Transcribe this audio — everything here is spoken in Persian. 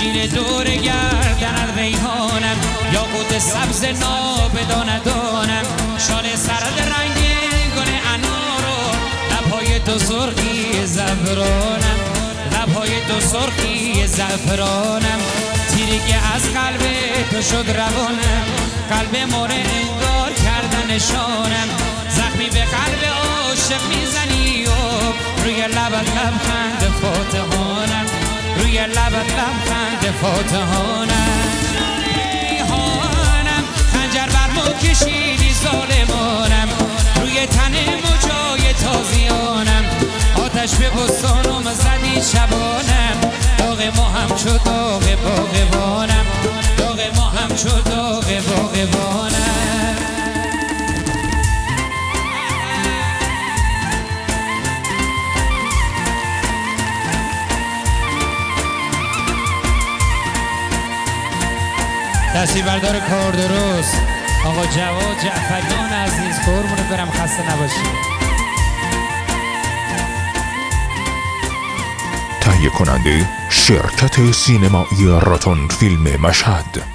زنجیر دور گردنت ریحانم، یاقوت سبز نابداندانم، شال سرد رنگ گل انارو، لبهای تو سرخی زعفرانم، لبهای تو سرخی زعفرانم، تیری که از قلب تو شد روانم، قلب مور انگار کردن نشانم، زخمی به قلب عاشق میزنی و روی لبت لبخند فاتحانم، روی لبت لبخند فاتحانم. ریحانم خنجر بر مو کشیدی ظالمانم، روی تن مجای تازیانم، آتش به بستانم زدی شبانم، داغ ما هم شد داغ باغبانم، داغ ما هم شد داغ باغبانم. دستی بردار کار درست آقا جواد جعفریان عزیز، قربونت برم، خسته نباشید. تهیه کننده شرکت سینمایی راتون فیلم مشهد.